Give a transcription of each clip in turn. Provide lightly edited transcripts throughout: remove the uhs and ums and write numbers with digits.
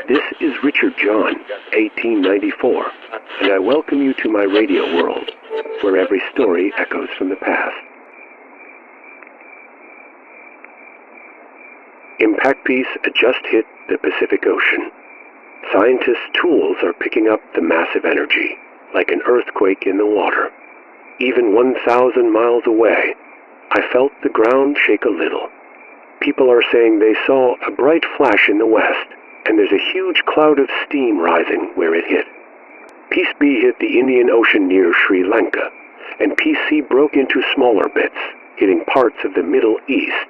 This is Richard John, 1894, and I welcome you to my radio world, where every story echoes from the past. Impact piece had just hit the Pacific Ocean. Scientists' tools are picking up the massive energy, like an earthquake in the water. Even 1,000 miles away, I felt the ground shake a little. People are saying they saw a bright flash in the west, and there's a huge cloud of steam rising where it hit. Piece B hit the Indian Ocean near Sri Lanka, and Piece C broke into smaller bits, hitting parts of the Middle East.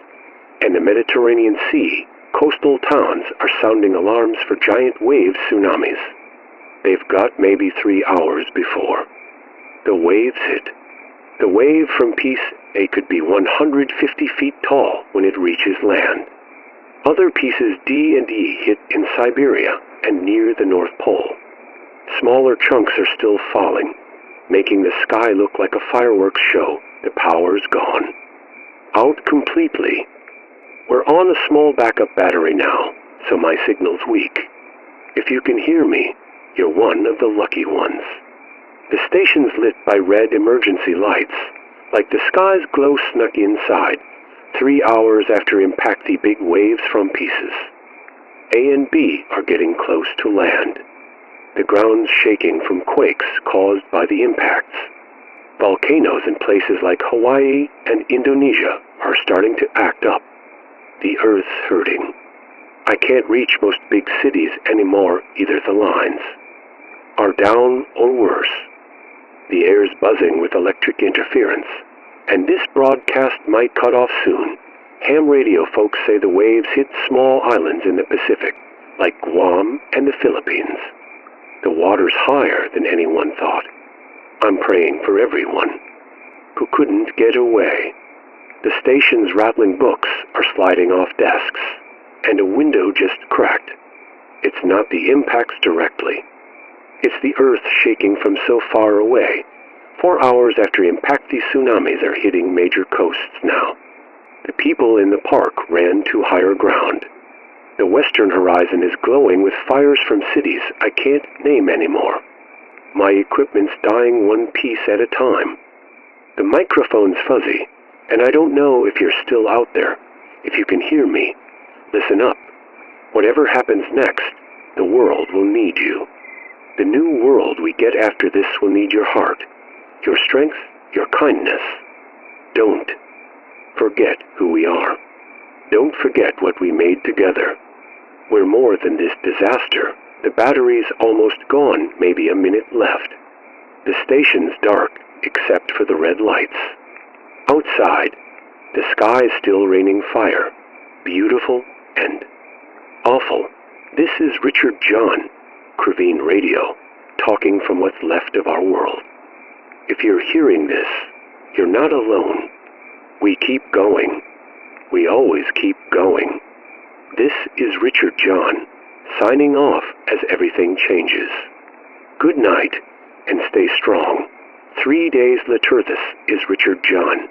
And the Mediterranean Sea, coastal towns are sounding alarms for giant wave tsunamis. They've got maybe 3 hours before. The waves hit. The wave from Piece A could be 150 feet tall when it reaches land. Other pieces D and E hit in Siberia and near the North Pole. Smaller chunks are still falling, making the sky look like a fireworks show. The power's gone. Out completely. We're on a small backup battery now, so my signal's weak. If you can hear me, you're one of the lucky ones. The station's lit by red emergency lights, like the sky's glow snuck inside, 3 hours after impact the big waves from Pieces. A and B are getting close to land. The ground's shaking from quakes caused by the impacts. Volcanoes in places like Hawaii and Indonesia are starting to act up. The Earth's hurting. I can't reach most big cities anymore, either. The lines are down or worse. The air's buzzing with electric interference, and this broadcast might cut off soon. Ham radio folks say the waves hit small islands in the Pacific, like Guam and the Philippines. The water's higher than anyone thought. I'm praying for everyone who couldn't get away. The station's rattling books are sliding off desks, and a window just cracked. It's not the impacts directly. It's the Earth shaking from so far away. 4 hours after impact, these tsunamis are hitting major coasts now. The people in the park ran to higher ground. The western horizon is glowing with fires from cities I can't name anymore. My equipment's dying one piece at a time. The microphone's fuzzy, and I don't know if you're still out there. If you can hear me, listen up. Whatever happens next, the world will need you. The new world we get after this will need your heart, your strength, your kindness. Don't forget who we are. Don't forget what we made together. We're more than this disaster. The battery's almost gone, maybe a minute left. The station's dark, except for the red lights. Outside, the sky is still raining fire. Beautiful and awful. This is Richard John, Cravine Radio, talking from what's left of our world. If you're hearing this, you're not alone. We keep going. We always keep going. This is Richard John, signing off as everything changes. Good night, and stay strong. 3 days later, this is Richard John,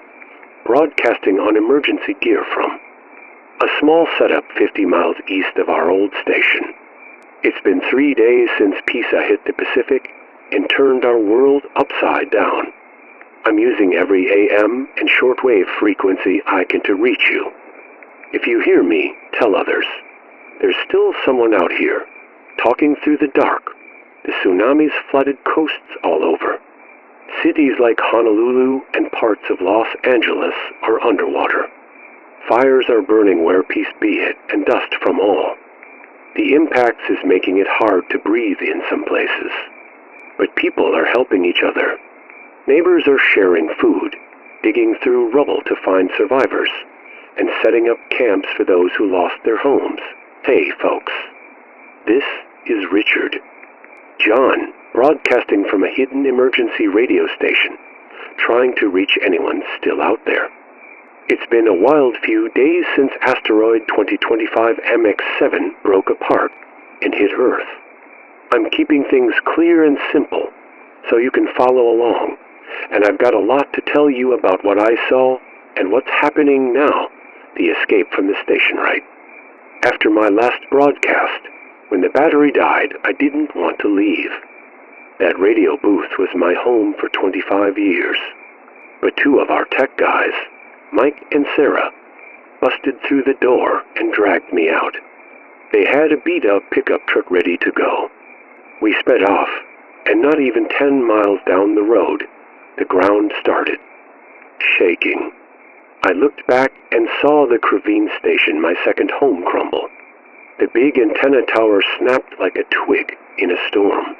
broadcasting on emergency gear from a small setup 50 miles east of our old station. It's been 3 days since Pisa hit the Pacific and turned our world upside down. I'm using every AM and shortwave frequency I can to reach you. If you hear me, tell others. There's still someone out here, talking through the dark. The tsunamis flooded coasts all over. Cities like Honolulu and parts of Los Angeles are underwater. Fires are burning where Piece B hit, and dust from all. The impacts is making it hard to breathe in some places. But people are helping each other. Neighbors are sharing food, digging through rubble to find survivors, and setting up camps for those who lost their homes. Hey, folks. This is Richard John, broadcasting from a hidden emergency radio station, trying to reach anyone still out there. It's been a wild few days since asteroid 2025 MX7 broke apart and hit Earth. I'm keeping things clear and simple so you can follow along, and I've got a lot to tell you about what I saw and what's happening now, the escape from the station right. After my last broadcast, When the battery died, I didn't want to leave. That radio booth was my home for 25 years. But two of our tech guys, Mike and Sarah, busted through the door and dragged me out. They had a beat-up pickup truck ready to go. We sped off, and not even 10 miles down the road, the ground started shaking. I looked back and saw the Crevine station, my second home, crumble. The big antenna tower snapped like a twig in a storm.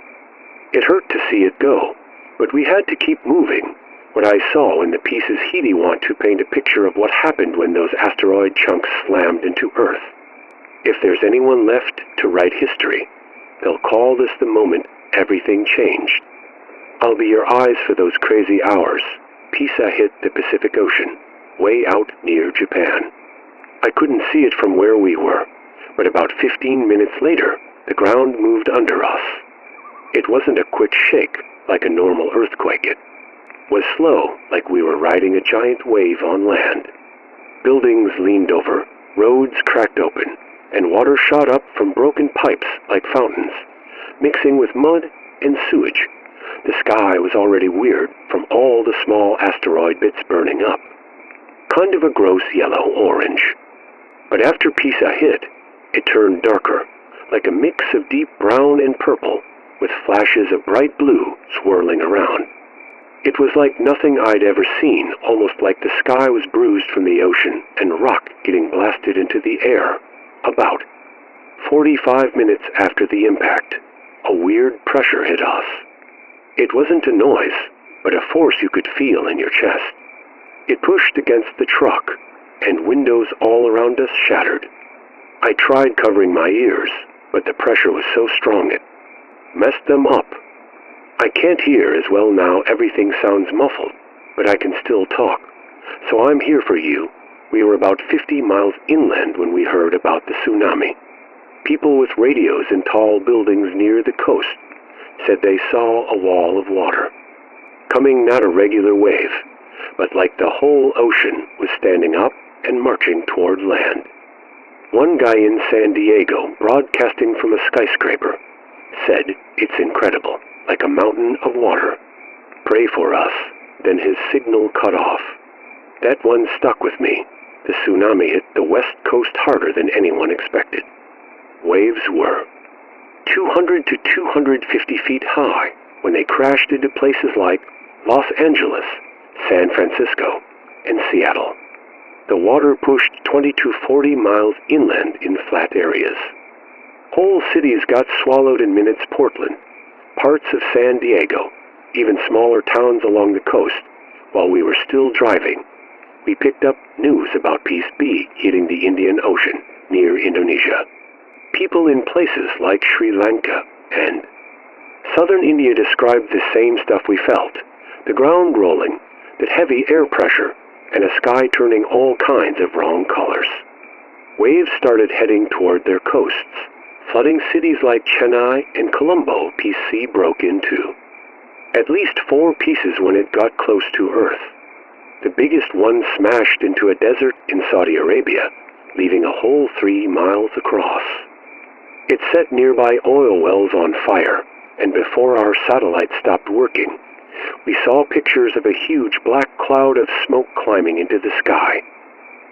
It hurt to see it go, but we had to keep moving. What I saw in the piece is he'd want to paint a picture of what happened when those asteroid chunks slammed into Earth. If there's anyone left to write history, they'll call this the moment everything changed. I'll be your eyes for those crazy hours. Pisa hit the Pacific Ocean, way out near Japan. I couldn't see it from where we were, but about 15 minutes later, the ground moved under us. It wasn't a quick shake like a normal earthquake. It was slow, like we were riding a giant wave on land. Buildings leaned over, roads cracked open, and water shot up from broken pipes like fountains, mixing with mud and sewage. The sky was already weird from all the small asteroid bits burning up. Kind of a gross yellow-orange. But after Pisa hit, it turned darker, like a mix of deep brown and purple, with flashes of bright blue swirling around. It was like nothing I'd ever seen, almost like the sky was bruised from the ocean and rock getting blasted into the air. About 45 minutes after the impact, a weird pressure hit us. It wasn't a noise, but a force you could feel in your chest. It pushed against the truck, and windows all around us shattered. I tried covering my ears, but the pressure was so strong it messed them up. I can't hear as well now, everything sounds muffled, but I can still talk. So I'm here for you. We were about 50 miles inland when we heard about the tsunami. People with radios in tall buildings near the coast said they saw a wall of water. Coming not a regular wave, but like the whole ocean was standing up and marching toward land. One guy in San Diego, broadcasting from a skyscraper, said it's incredible, like a mountain of water. Pray for us. Then his signal cut off. That one stuck with me. The tsunami hit the west coast harder than anyone expected. Waves were 200 to 250 feet high when they crashed into places like Los Angeles, San Francisco, and Seattle. The water pushed 20 to 40 miles inland in flat areas. Whole cities got swallowed in minutes. Portland, parts of San Diego, even smaller towns along the coast. While we were still driving, we picked up news about Piece B hitting the Indian Ocean near Indonesia. People in places like Sri Lanka and southern India described the same stuff we felt. The ground rolling, that heavy air pressure, and a sky turning all kinds of wrong colors. Waves started heading toward their coasts, flooding cities like Chennai and Colombo. Piece C broke into at least 4 pieces when it got close to Earth. The biggest one smashed into a desert in Saudi Arabia, leaving a hole 3 miles across. It set nearby oil wells on fire, and before our satellite stopped working, we saw pictures of a huge black cloud of smoke climbing into the sky.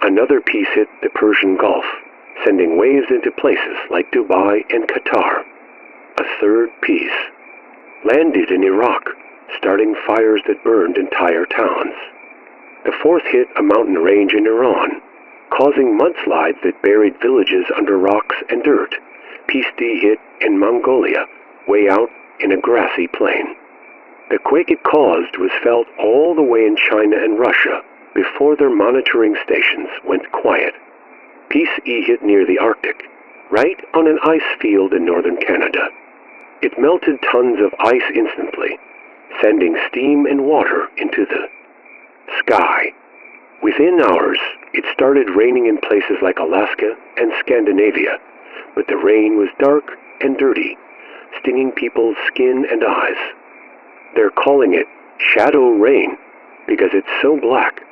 Another piece hit the Persian Gulf, sending waves into places like Dubai and Qatar. A third piece landed in Iraq, starting fires that burned entire towns. The fourth hit a mountain range in Iran, causing mudslides that buried villages under rocks and dirt. Piece D hit in Mongolia, way out in a grassy plain. The quake it caused was felt all the way in China and Russia before their monitoring stations went quiet. Piece E hit near the Arctic, right on an ice field in northern Canada. It melted tons of ice instantly, sending steam and water into the sky. Within hours, it started raining in places like Alaska and Scandinavia, but the rain was dark and dirty, stinging people's skin and eyes. They're calling it shadow rain because it's so black.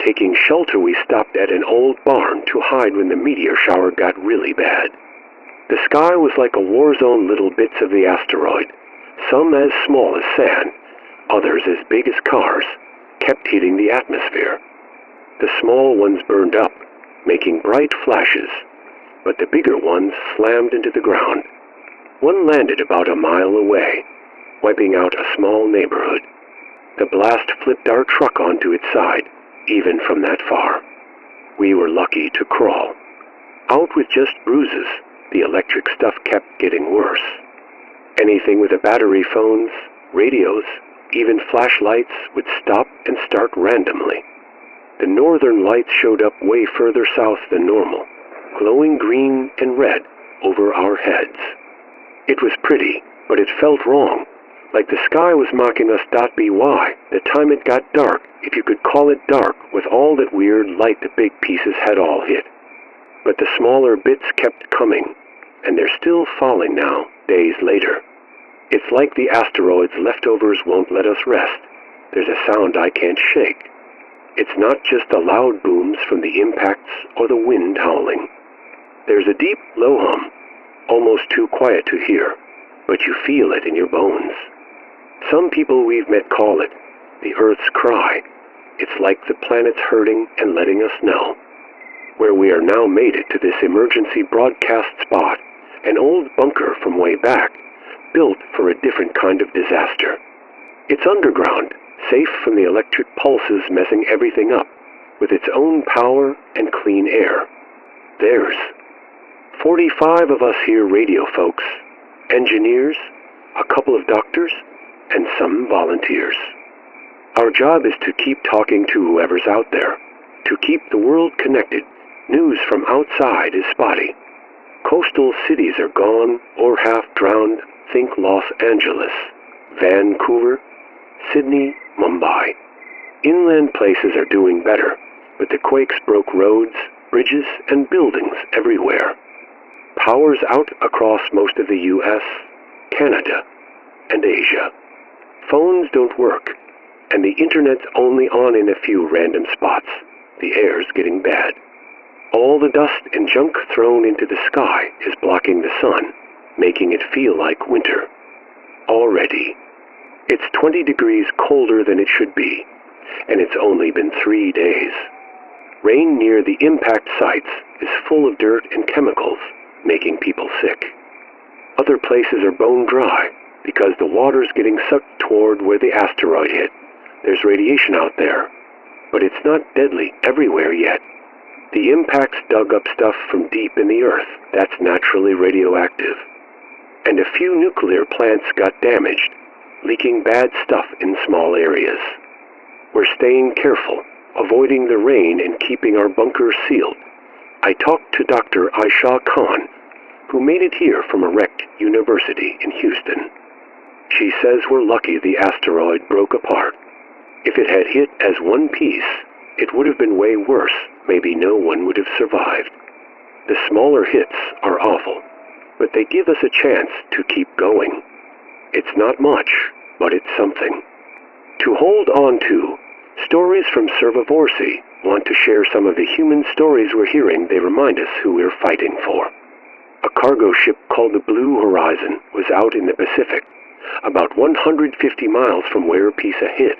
Taking shelter, we stopped at an old barn to hide when the meteor shower got really bad. The sky was like a war zone. Little bits of the asteroid, some as small as sand, others as big as cars, kept hitting the atmosphere. The small ones burned up, making bright flashes, but the bigger ones slammed into the ground. One landed about a mile away, wiping out a small neighborhood. The blast flipped our truck onto its side, even from that far. We were lucky to crawl. Out with just bruises, the electric stuff kept getting worse. Anything with a battery, phones, radios, even flashlights would stop and start randomly. The northern lights showed up way further south than normal, glowing green and red over our heads. It was pretty, but it felt wrong, like the sky was mocking us. By the time it got dark, if you could call it dark, with all that weird light the big pieces had all hit. But the smaller bits kept coming, and they're still falling now, days later. It's like the asteroid's leftovers won't let us rest. There's a sound I can't shake. It's not just the loud booms from the impacts or the wind howling. There's a deep, low hum, almost too quiet to hear, but you feel it in your bones. Some people we've met call it the Earth's cry. It's like the planet's hurting and letting us know. Where we are now made it to this emergency broadcast spot, an old bunker from way back, built for a different kind of disaster. It's underground, safe from the electric pulses messing everything up, with its own power and clean air. There's 45 of us here, radio folks, engineers, a couple of doctors, and some volunteers. Our job is to keep talking to whoever's out there, to keep the world connected. News from outside is spotty. Coastal cities are gone or half drowned. Think Los Angeles, Vancouver, Sydney, Mumbai. Inland places are doing better, but the quakes broke roads, bridges, and buildings everywhere. Power's out across most of the U.S., Canada, and Asia. Phones don't work, and the internet's only on in a few random spots. The air's getting bad. All the dust and junk thrown into the sky is blocking the sun, making it feel like winter. Already. It's 20 degrees colder than it should be, and it's only been 3 days. Rain near the impact sites is full of dirt and chemicals, making people sick. Other places are bone dry because the water's getting sucked toward where the asteroid hit. There's radiation out there, but it's not deadly everywhere yet. The impacts dug up stuff from deep in the earth that's naturally radioactive. And a few nuclear plants got damaged, leaking bad stuff in small areas. We're staying careful, avoiding the rain and keeping our bunkers sealed. I talked to Dr. Aisha Khan, who made it here from a wrecked university in Houston. She says we're lucky the asteroid broke apart. If it had hit as one piece, it would have been way worse. Maybe no one would have survived. The smaller hits are awful, but they give us a chance to keep going. It's not much, but it's something to hold on to. Stories from Servivorsi want to share some of the human stories we're hearing. They remind us who we're fighting for. A cargo ship called the Blue Horizon was out in the Pacific, about 150 miles from where Pisa hit.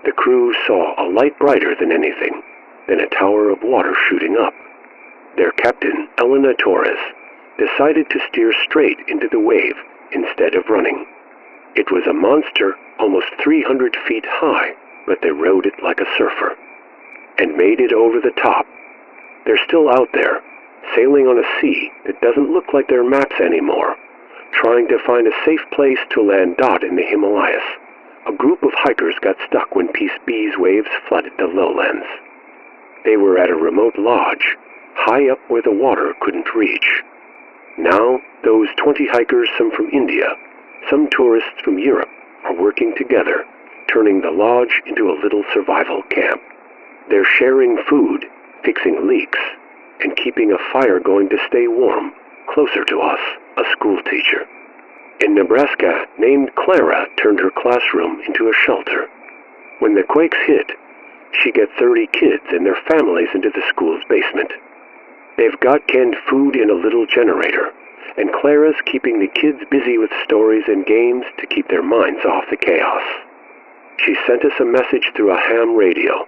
The crew saw a light brighter than anything, then a tower of water shooting up. Their captain, Elena Torres, decided to steer straight into the wave instead of running. It was a monster almost 300 feet high, but they rode it like a surfer, and made it over the top. They're still out there, sailing on a sea that doesn't look like their maps anymore, trying to find a safe place to land. In the Himalayas, a group of hikers got stuck when Peace B's waves flooded the lowlands. They were at a remote lodge, high up where the water couldn't reach. Now, those 20 hikers, some from India, some tourists from Europe, are working together, turning the lodge into a little survival camp. They're sharing food, fixing leaks, and keeping a fire going to stay warm, closer to us, a school teacher in Nebraska named Clara turned her classroom into a shelter. When the quakes hit, she got 30 kids and their families into the school's basement. They've got canned food in a little generator, and Clara's keeping the kids busy with stories and games to keep their minds off the chaos. She sent us a message through a ham radio,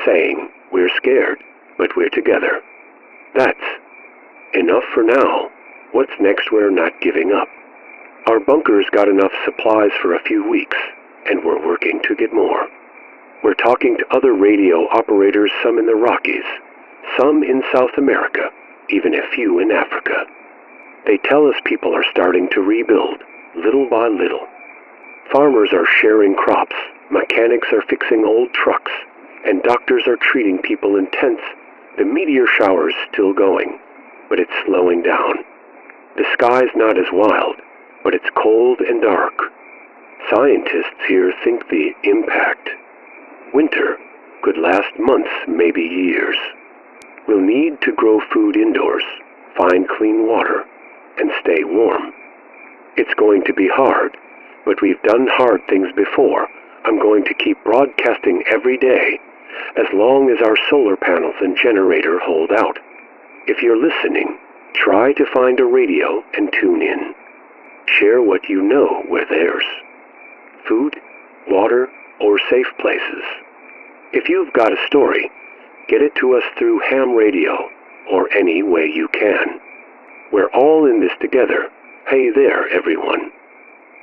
saying, "We're scared, but we're together." That's enough for now. What's next? We're not giving up. Our bunker's got enough supplies for a few weeks, and we're working to get more. We're talking to other radio operators, some in the Rockies, some in South America, even a few in Africa. They tell us people are starting to rebuild, little by little. Farmers are sharing crops, mechanics are fixing old trucks, and doctors are treating people in tents. The meteor shower's still going, but it's slowing down. The sky's not as wild, but it's cold and dark. Scientists here think the impact, winter, could last months, maybe years. We'll need to grow food indoors, find clean water, and stay warm. It's going to be hard, but we've done hard things before. I'm going to keep broadcasting every day, as long as our solar panels and generator hold out. If you're listening, try to find a radio and tune in. Share what you know where there's food, water, or safe places. If you've got a story, get it to us through ham radio or any way you can. We're all in this together. Hey there, everyone.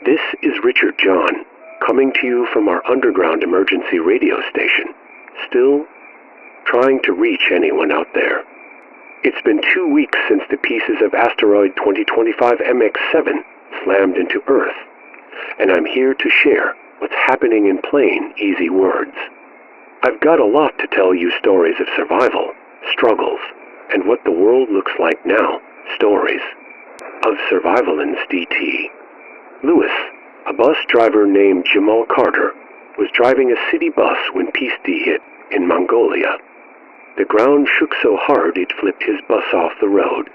This is Richard John, coming to you from our underground emergency radio station. Still trying to reach anyone out there. It's been 2 weeks since the pieces of asteroid 2025 MX7 slammed into Earth, and I'm here to share what's happening in plain, easy words. I've got a lot to tell you, stories of survival, struggles, and what the world looks like now. Stories of survivalance. DT. Lewis, a bus driver named Jamal Carter, was driving a city bus when Peace D hit in Mongolia. The ground shook so hard it flipped his bus off the road.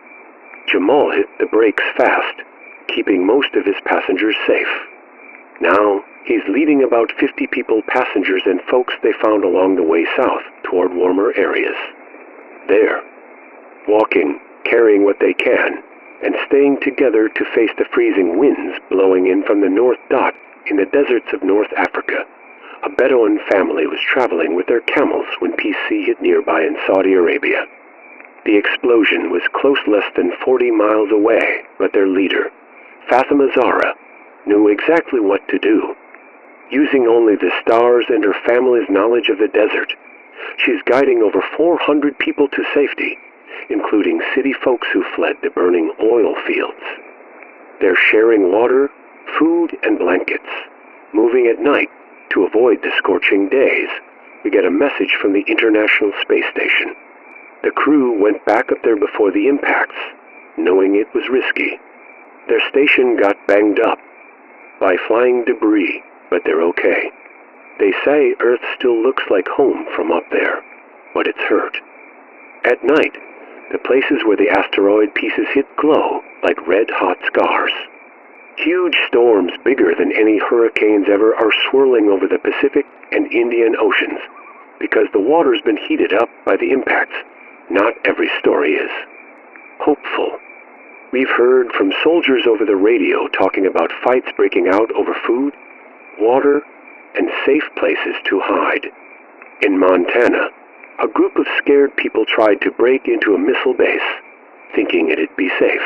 Jamal hit the brakes fast, keeping most of his passengers safe. Now, he's leading about 50 people, passengers, and folks they found along the way south toward warmer areas. There, walking, carrying what they can, and staying together to face the freezing winds blowing in from the North Dot in the deserts of North Africa. A Bedouin family was traveling with their camels when PC hit nearby in Saudi Arabia. The explosion was close, less than 40 miles away, but their leader, Fatima Zahra, knew exactly what to do. Using only the stars and her family's knowledge of the desert, she's guiding over 400 people to safety, including city folks who fled the burning oil fields. They're sharing water, food, and blankets, moving at night to avoid the scorching days. We get a message from the International Space Station. The crew went back up there before the impacts, knowing it was risky. Their station got banged up by flying debris, but they're okay. They say Earth still looks like home from up there, but it's hurt. At night, the places where the asteroid pieces hit glow like red-hot scars. Huge storms, bigger than any hurricanes ever, are swirling over the Pacific and Indian Oceans. Because the water's been heated up by the impacts, not every story is hopeful. We've heard from soldiers over the radio talking about fights breaking out over food, water, and safe places to hide. In Montana, a group of scared people tried to break into a missile base, thinking it'd be safe.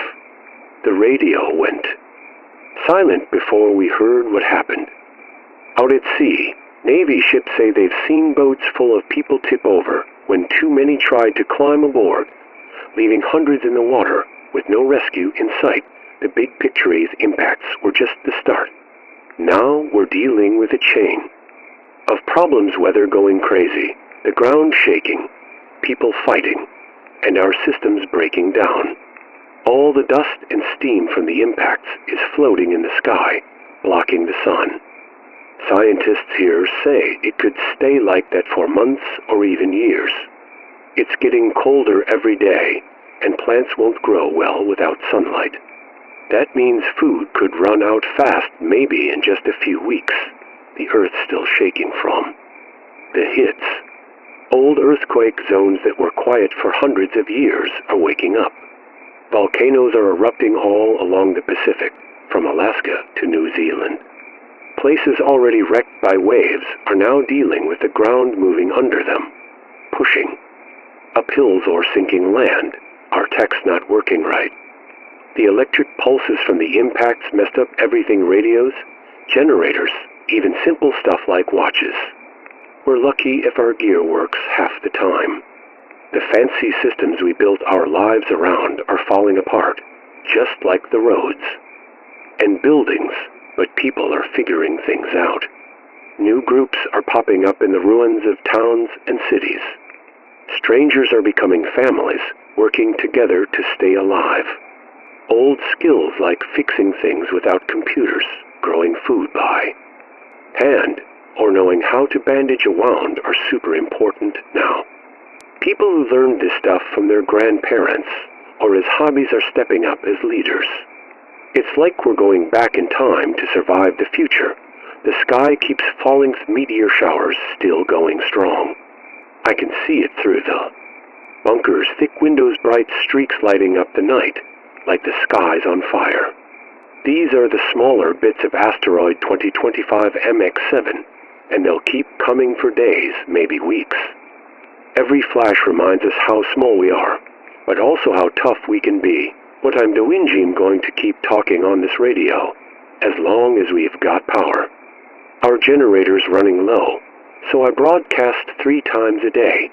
The radio went silent before we heard what happened. Out at sea, Navy ships say they've seen boats full of people tip over when too many tried to climb aboard, leaving hundreds in the water with no rescue in sight. The big picture impacts were just the start. Now we're dealing with a chain of problems, weather going crazy, the ground shaking, people fighting, and our systems breaking down. All the dust and steam from the impacts is floating in the sky, blocking the sun. Scientists here say it could stay like that for months or even years. It's getting colder every day, and plants won't grow well without sunlight. That means food could run out fast, maybe in just a few weeks. The Earth's still shaking from the hits. Old earthquake zones that were quiet for hundreds of years are waking up. Volcanoes are erupting all along the Pacific, from Alaska to New Zealand. Places already wrecked by waves are now dealing with the ground moving under them, pushing. Up hills or sinking land, our tech's not working right. The electric pulses from the impacts messed up everything: radios, generators, even simple stuff like watches. We're lucky if our gear works half the time. The fancy systems we built our lives around are falling apart, just like the roads. And buildings, but people are figuring things out. New groups are popping up in the ruins of towns and cities. Strangers are becoming families, working together to stay alive. Old skills like fixing things without computers, growing food by hand, or knowing how to bandage a wound are super important now. People who learned this stuff from their grandparents or as hobbies are stepping up as leaders. It's like we're going back in time to survive the future. The sky keeps falling, meteor showers still going strong. I can see it through the bunkers, thick windows, bright streaks lighting up the night, like the sky's on fire. These are the smaller bits of asteroid 2025 MX7, and they'll keep coming for days, maybe weeks. Every flash reminds us how small we are, but also how tough we can be. What I'm doing, I'm going to keep talking on this radio, as long as we've got power. Our generator's running low, so I broadcast 3 times a day,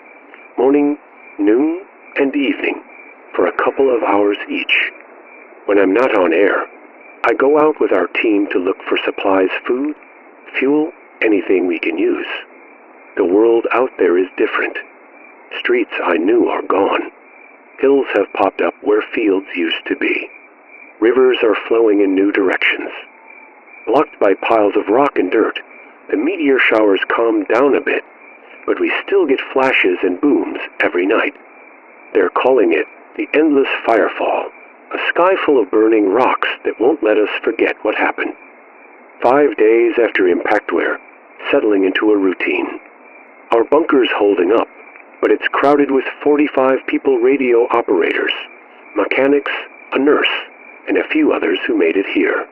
morning, noon, and evening, for a couple of hours each. When I'm not on air, I go out with our team to look for supplies, food, fuel, anything we can use. The world out there is different. Streets I knew are gone. Hills have popped up where fields used to be. Rivers are flowing in new directions. Blocked by piles of rock and dirt, the meteor showers calmed down a bit, but we still get flashes and booms every night. They're calling it the endless firefall, a sky full of burning rocks that won't let us forget what happened. 5 days after impact, we're settling into a routine. Our bunker's holding up, but it's crowded with 45 people, radio operators, mechanics, a nurse, and a few others who made it here.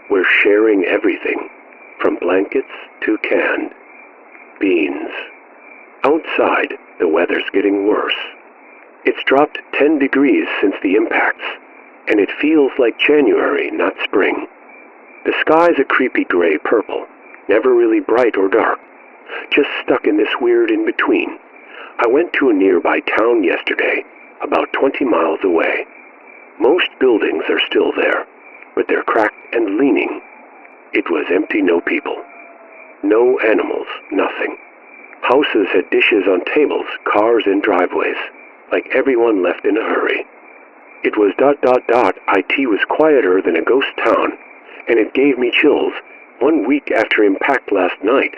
We're sharing everything, from blankets to canned beans. Outside, the weather's getting worse. It's dropped 10 degrees since the impacts, and it feels like January, not spring. The sky's a creepy gray-purple, never really bright or dark, just stuck in this weird in-between. I went to a nearby town yesterday, about 20 miles away. Most buildings are still there, but they're cracked and leaning. It was empty, no people. No animals, nothing. Houses had dishes on tables, cars in driveways, like everyone left in a hurry. It was ... It was quieter than a ghost town, and it gave me chills 1 week after impact last night.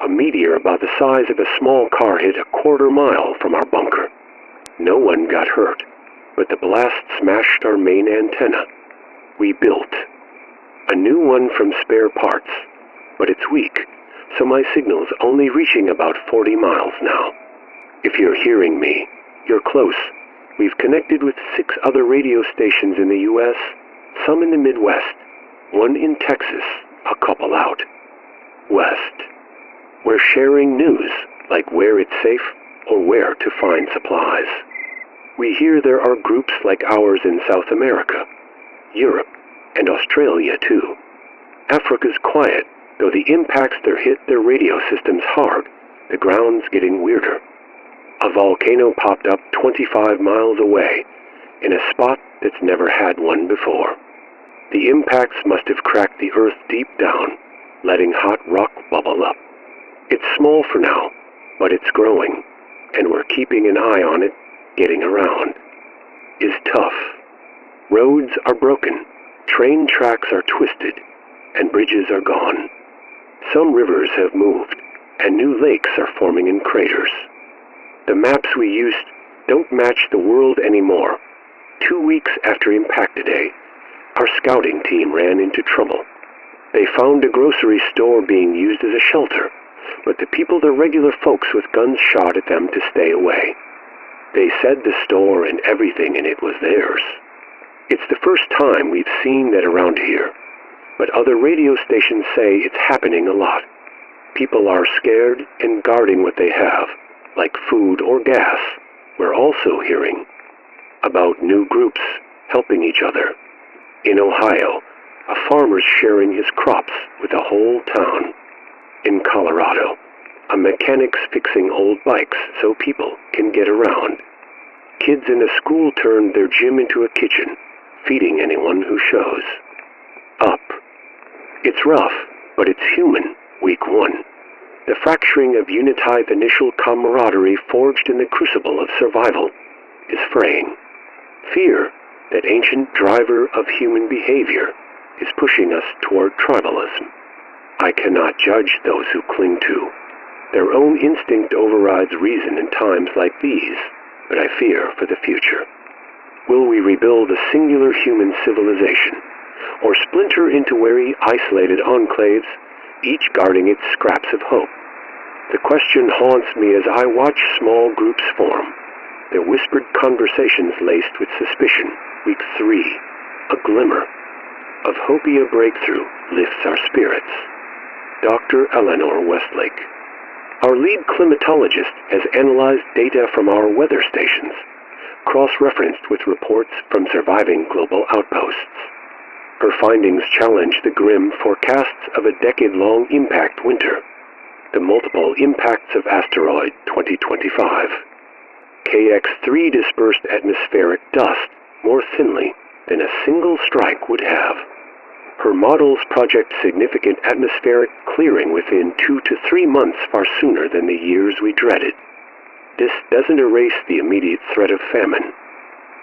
A meteor about the size of a small car hit a quarter-mile from our bunker. No one got hurt, but the blast smashed our main antenna. We built a new one from spare parts, but it's weak, so my signal's only reaching about 40 miles now. If you're hearing me, you're close. We've connected with 6 other radio stations in the U.S., some in the Midwest, one in Texas, a couple out west. We're sharing news, like where it's safe or where to find supplies. We hear there are groups like ours in South America, Europe, and Australia too. Africa's quiet, though the impacts there hit their radio systems hard. The ground's getting weirder. A volcano popped up 25 miles away, in a spot that's never had one before. The impacts must have cracked the earth deep down, letting hot rock bubble up. It's small for now, but it's growing, and we're keeping an eye on it. Getting around is tough. Roads are broken, train tracks are twisted, and bridges are gone. Some rivers have moved, and new lakes are forming in craters. The maps we used don't match the world anymore. 2 weeks after impact today, our scouting team ran into trouble. They found a grocery store being used as a shelter, but the people, the regular folks with guns, shot at them to stay away. They said the store and everything in it was theirs. It's the first time we've seen that around here, but other radio stations say it's happening a lot. People are scared and guarding what they have, like food or gas. We're also hearing about new groups helping each other. In Ohio, a farmer's sharing his crops with a whole town. In Colorado, a mechanic's fixing old bikes so people can get around. Kids in a school turned their gym into a kitchen, feeding anyone who shows up. It's rough, but it's human, week one. The fracturing of unified initial camaraderie forged in the crucible of survival is fraying. Fear, that ancient driver of human behavior, is pushing us toward tribalism. I cannot judge those who cling to. Their own instinct overrides reason in times like these, but I fear for the future. Will we rebuild a singular human civilization, or splinter into wary, isolated enclaves, each guarding its scraps of hope? The question haunts me as I watch small groups form, their whispered conversations laced with suspicion. Week 3, a glimmer of Hopia breakthrough lifts our spirits. Dr. Eleanor Westlake. Our lead climatologist has analyzed data from our weather stations, cross-referenced with reports from surviving global outposts. Her findings challenge the grim forecasts of a decade-long impact winter, the multiple impacts of asteroid 2025. KX-3 dispersed atmospheric dust more thinly than a single strike would have. Her models project significant atmospheric clearing within 2 to 3 months, far sooner than the years we dreaded. This doesn't erase the immediate threat of famine,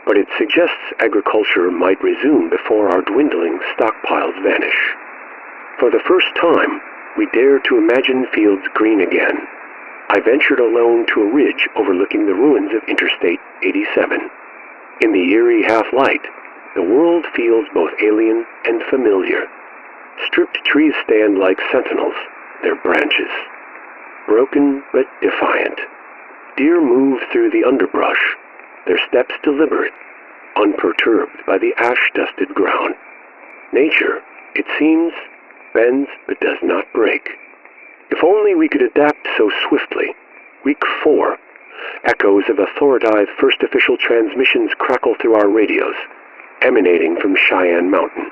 but it suggests agriculture might resume before our dwindling stockpiles vanish. For the first time, we dare to imagine fields green again. I ventured alone to a ridge overlooking the ruins of Interstate 87. In the eerie half-light, the world feels both alien and familiar. Stripped trees stand like sentinels, their branches broken but defiant. Deer move through the underbrush, their steps deliberate, unperturbed by the ash-dusted ground. Nature, it seems, bends but does not break. If only we could adapt so swiftly. Week 4, echoes of authoritative first official transmissions crackle through our radios, emanating from Cheyenne Mountain,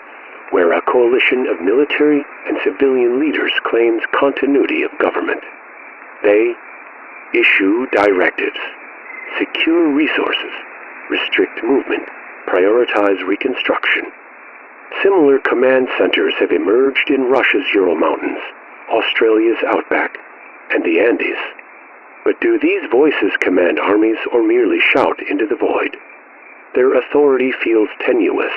where a coalition of military and civilian leaders claims continuity of government. They issue directives, secure resources, restrict movement, prioritize reconstruction. Similar command centers have emerged in Russia's Ural Mountains, Australia's outback, and the Andes. But do these voices command armies or merely shout into the void? Their authority feels tenuous,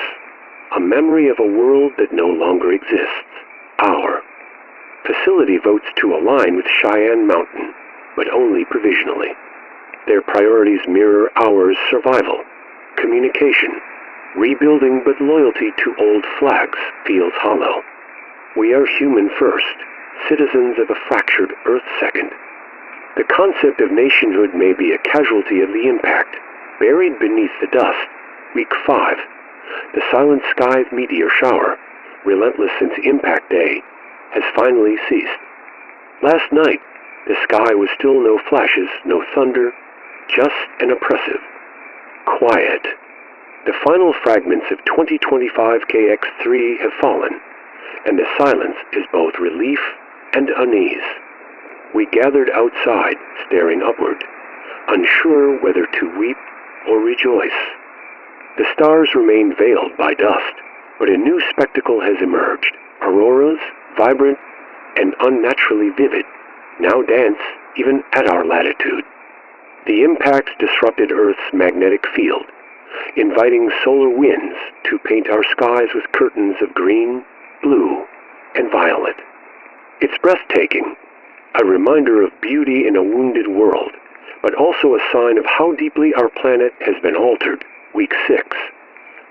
a memory of a world that no longer exists. Our facility votes to align with Cheyenne Mountain, but only provisionally. Their priorities mirror ours: survival, communication, rebuilding, but loyalty to old flags feels hollow. We are human first, citizens of a fractured Earth second. The concept of nationhood may be a casualty of the impact, buried beneath the dust. Week 5, the silent sky's meteor shower, relentless since impact day, has finally ceased. Last night, the sky was still no flashes, no thunder, just an oppressive quiet. The final fragments of 2025 KX-3 have fallen, and the silence is both relief and unease. We gathered outside, staring upward, unsure whether to weep or rejoice. The stars remain veiled by dust, but a new spectacle has emerged. Auroras, vibrant and unnaturally vivid, now dance even at our latitude. The impact disrupted Earth's magnetic field, inviting solar winds to paint our skies with curtains of green, blue, and violet. It's breathtaking, a reminder of beauty in a wounded world, but also a sign of how deeply our planet has been altered. Week 6.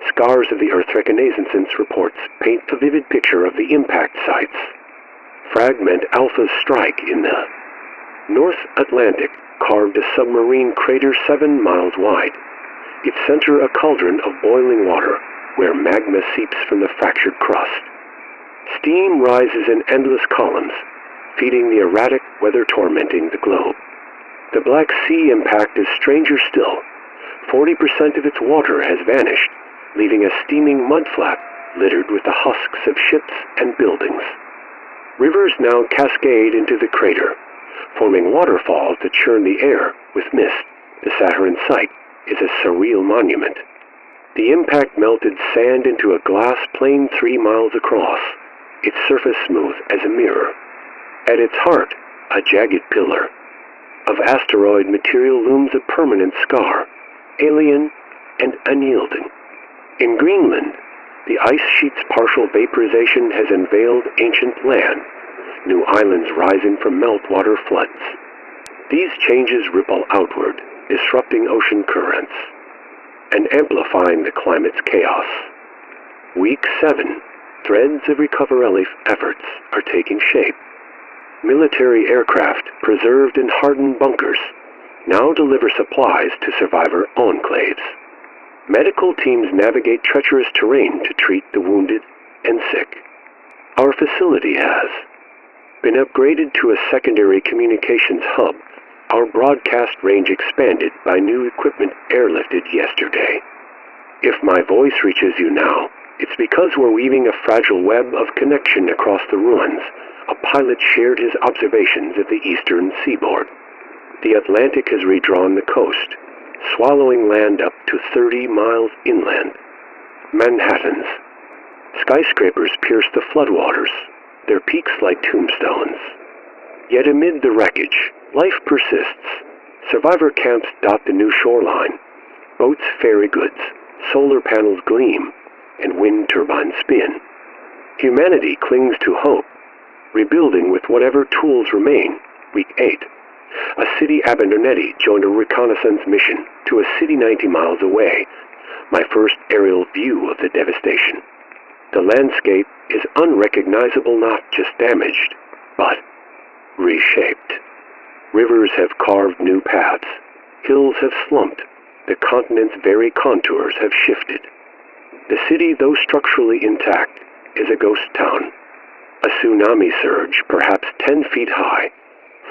Scars of the Earth reconnaissance reports paint a vivid picture of the impact sites. Fragment Alpha's strike in the North Atlantic carved a submarine crater 7 miles wide, its center a cauldron of boiling water, where magma seeps from the fractured crust. Steam rises in endless columns, feeding the erratic weather tormenting the globe. The Black Sea impact is stranger still. 40% of its water has vanished, leaving a steaming mudflat littered with the husks of ships and buildings. Rivers now cascade into the crater, forming waterfalls that churn the air with mist. The Saharan site is a surreal monument. The impact melted sand into a glass plain 3 miles across, its surface smooth as a mirror. At its heart, a jagged pillar of asteroid material looms a permanent scar, alien and unyielding. In Greenland, the ice sheet's partial vaporization has unveiled ancient land, new islands rising from meltwater floods. These changes ripple outward, disrupting ocean currents and amplifying the climate's chaos. Week 7, threads of recovery efforts are taking shape. Military aircraft preserved in hardened bunkers now deliver supplies to survivor enclaves. Medical teams navigate treacherous terrain to treat the wounded and sick. Our facility has been upgraded to a secondary communications hub. Our broadcast range expanded by new equipment airlifted yesterday. If my voice reaches you now, it's because we're weaving a fragile web of connection across the ruins. A pilot shared his observations of the eastern seaboard. The Atlantic has redrawn the coast, swallowing land up to 30 miles inland. Manhattans. Skyscrapers pierce the floodwaters, their peaks like tombstones. Yet amid the wreckage, life persists. Survivor camps dot the new shoreline. Boats ferry goods, solar panels gleam, and wind turbines spin. Humanity clings to hope, rebuilding with whatever tools remain. Week 8. A city Abernethy joined a reconnaissance mission to a city 90 miles away. My first aerial view of the devastation. The landscape is unrecognizable, not just damaged, but reshaped. Rivers have carved new paths. Hills have slumped. The continent's very contours have shifted. The city, though structurally intact, is a ghost town. A tsunami surge, perhaps 10 feet high,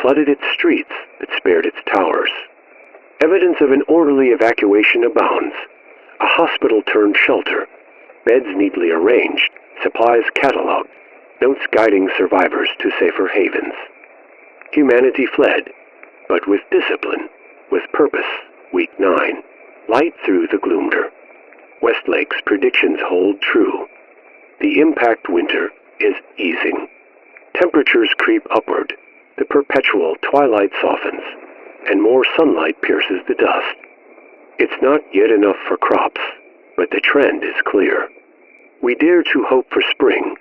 flooded its streets but spared its towers. Evidence of an orderly evacuation abounds. A hospital turned shelter, beds neatly arranged, supplies cataloged, notes guiding survivors to safer havens. Humanity fled, but with discipline, with purpose. Week 9. Light through the gloomder. Westlake's predictions hold true. The impact winter is easing. Temperatures creep upward. The perpetual twilight softens, and more sunlight pierces the dust. It's not yet enough for crops, but the trend is clear. We dare to hope for spring.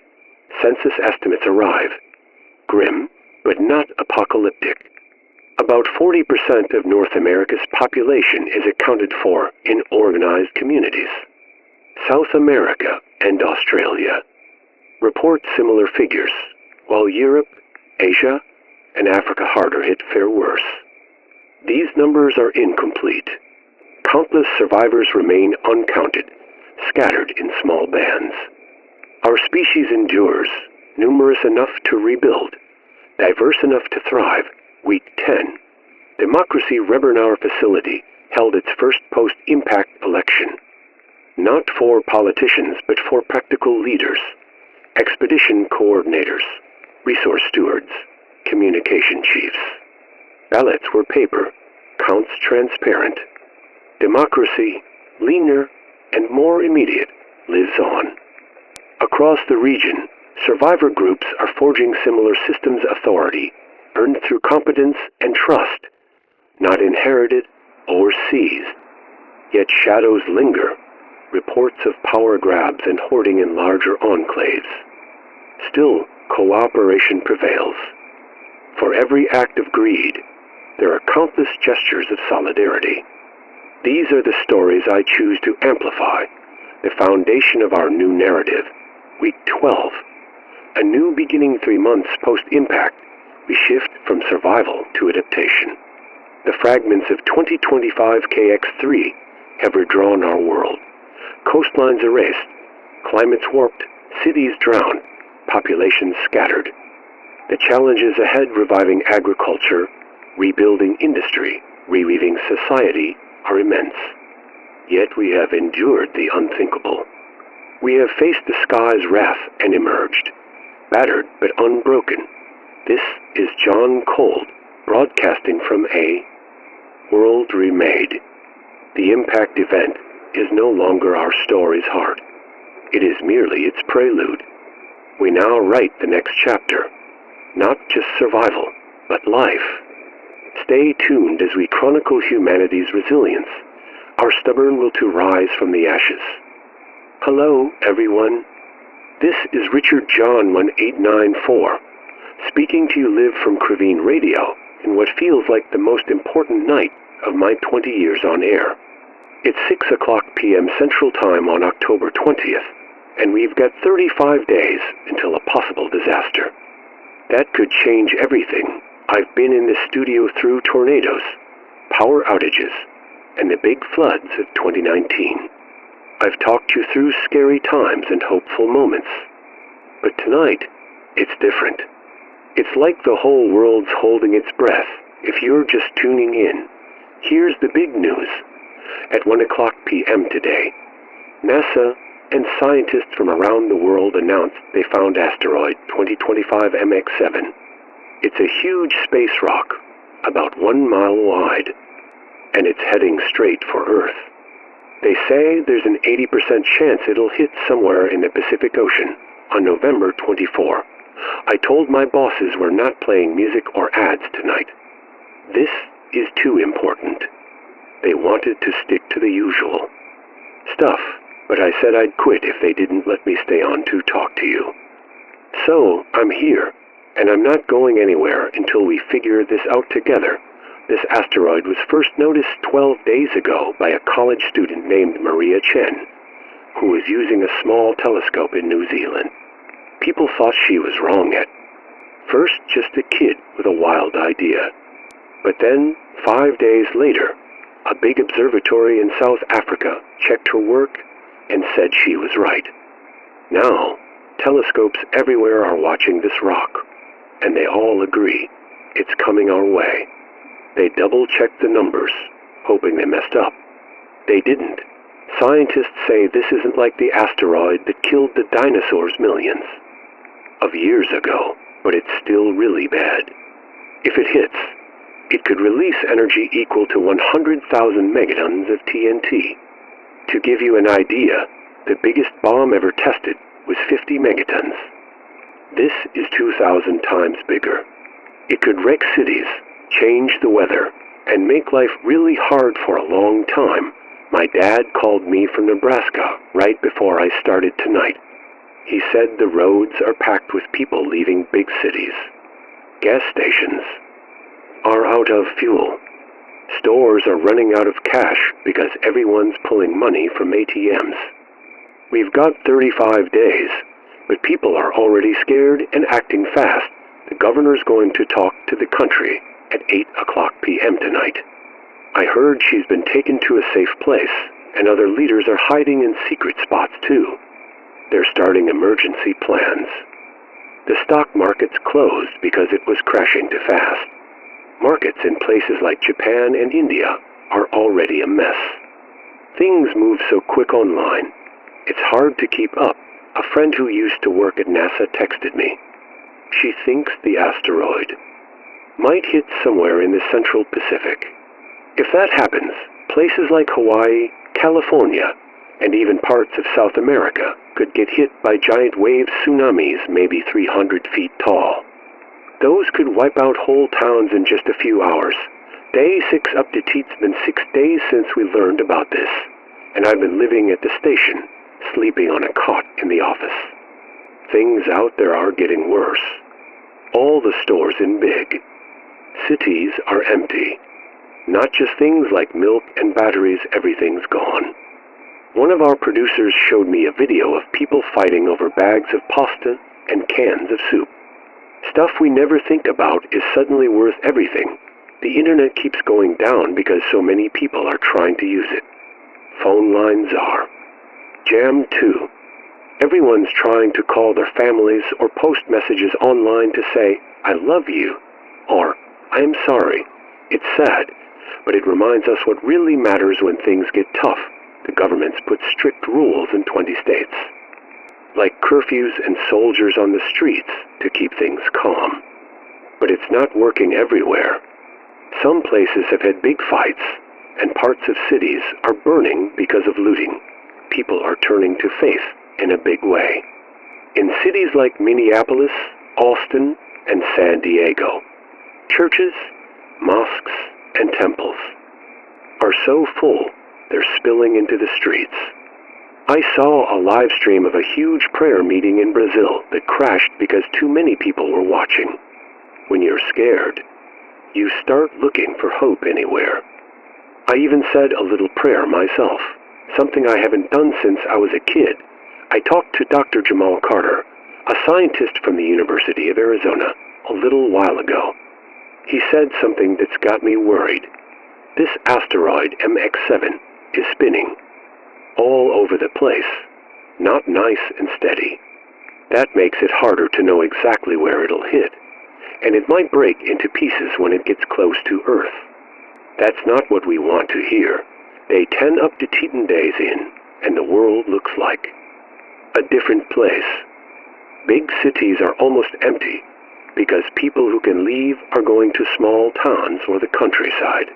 Census estimates arrive. Grim, but not apocalyptic. About 40% of North America's population is accounted for in organized communities. South America and Australia report similar figures, while Europe, Asia, and Africa harder hit fare worse. These numbers are incomplete. Countless survivors remain uncounted, scattered in small bands. Our species endures, numerous enough to rebuild, diverse enough to thrive. Week 10. Democracy Rebernauer facility held its first post-impact election. Not for politicians, but for practical leaders, expedition coordinators, resource stewards, communication chiefs. Ballots were paper, counts transparent. Democracy, leaner and more immediate, lives on. Across the region, survivor groups are forging similar systems authority, earned through competence and trust, not inherited or seized. Yet shadows linger, reports of power grabs and hoarding in larger enclaves. Still, cooperation prevails. For every act of greed, there are countless gestures of solidarity. These are the stories I choose to amplify, the foundation of our new narrative. Week 12. A new beginning 3 months post-impact, we shift from survival to adaptation. The fragments of 2025 KX3 have redrawn our world. coastlines erased, climates warped, cities drowned, populations scattered. The challenges ahead reviving agriculture, rebuilding industry, reweaving society are immense. Yet we have endured the unthinkable. We have faced the sky's wrath and emerged, battered but unbroken. This is John Cold, broadcasting from a world remade. The impact event is no longer our story's heart. It is merely its prelude. We now write the next chapter, not just survival, but life. Stay tuned as we chronicle humanity's resilience, our stubborn will to rise from the ashes. Hello, everyone. This is Richard John 1894, speaking to you live from Cravine Radio in what feels like the most important night of my 20 years on air. It's 6:00 p.m. Central Time on October 20th, and we've got 35 days until a possible disaster. That could change everything. I've been in the studio through tornadoes, power outages, and the big floods of 2019. I've talked you through scary times and hopeful moments. But tonight, it's different. It's like the whole world's holding its breath. If you're just tuning in, here's the big news. At 1:00 p.m. today, NASA and scientists from around the world announced they found asteroid 2025 MX7. It's a huge space rock, about 1 mile wide, and it's heading straight for Earth. They say there's an 80% chance it'll hit somewhere in the Pacific Ocean on November 24. I told my bosses we're not playing music or ads tonight. This is too important. They wanted to stick to the usual stuff, but I said I'd quit if they didn't let me stay on to talk to you. So, I'm here, and I'm not going anywhere until we figure this out together. This asteroid was first noticed 12 days ago by a college student named Maria Chen, who was using a small telescope in New Zealand. People thought she was wrong at first, just a kid with a wild idea. But then, 5 days later, a big observatory in South Africa checked her work and said she was right. Now, telescopes everywhere are watching this rock, and they all agree it's coming our way. They double-checked the numbers, hoping they messed up. They didn't. Scientists say this isn't like the asteroid that killed the dinosaurs millions of years ago, but it's still really bad. If it hits, it could release energy equal to 100,000 megatons of TNT. To give you an idea, the biggest bomb ever tested was 50 megatons. This is 2,000 times bigger. It could wreck cities, change the weather, and make life really hard for a long time. My dad called me from Nebraska right before I started tonight. He said the roads are packed with people leaving big cities. Gas stations are out of fuel. Stores are running out of cash because everyone's pulling money from ATMs. We've got 35 days, but people are already scared and acting fast. The governor's going to talk to the country at 8:00 p.m. tonight. I heard she's been taken to a safe place, and other leaders are hiding in secret spots too. They're starting emergency plans. The stock market's closed because it was crashing too fast. Markets in places like Japan and India are already a mess. Things move so quick online, it's hard to keep up. A friend who used to work at NASA texted me. She thinks the asteroid might hit somewhere in the Central Pacific. If that happens, places like Hawaii, California, and even parts of South America could get hit by giant wave tsunamis maybe 300 feet tall. Those could wipe out whole towns in just a few hours. Day 6 up to It's been 6 days since we learned about this, and I've been living at the station, sleeping on a cot in the office. Things out there are getting worse. All the stores in big cities are empty. Not just things like milk and batteries, everything's gone. One of our producers showed me a video of people fighting over bags of pasta and cans of soup. Stuff we never think about is suddenly worth everything. The internet keeps going down because so many people are trying to use it. Phone lines are Jammed too. Everyone's trying to call their families or post messages online to say, "I love you," or "I am sorry." It's sad, but it reminds us what really matters when things get tough. The government's put strict rules in 20 states, like curfews and soldiers on the streets to keep things calm. But it's not working everywhere. Some places have had big fights, and parts of cities are burning because of looting. People are turning to faith in a big way. In cities like Minneapolis, Austin, and San Diego, churches, mosques, and temples are so full they're spilling into the streets. I saw a live stream of a huge prayer meeting in Brazil that crashed because too many people were watching. When you're scared, you start looking for hope anywhere. I even said a little prayer myself, something I haven't done since I was a kid. I talked to Dr. Jamal Carter, a scientist from the University of Arizona, a little while ago. He said something that's got me worried. This asteroid MX7 is spinning all over the place, not nice and steady. That makes it harder to know exactly where it'll hit, and it might break into pieces when it gets close to Earth. That's not what we want to hear. Day 10 up to Teton days in, and the world looks like a different place. Big cities are almost empty because people who can leave are going to small towns or the countryside.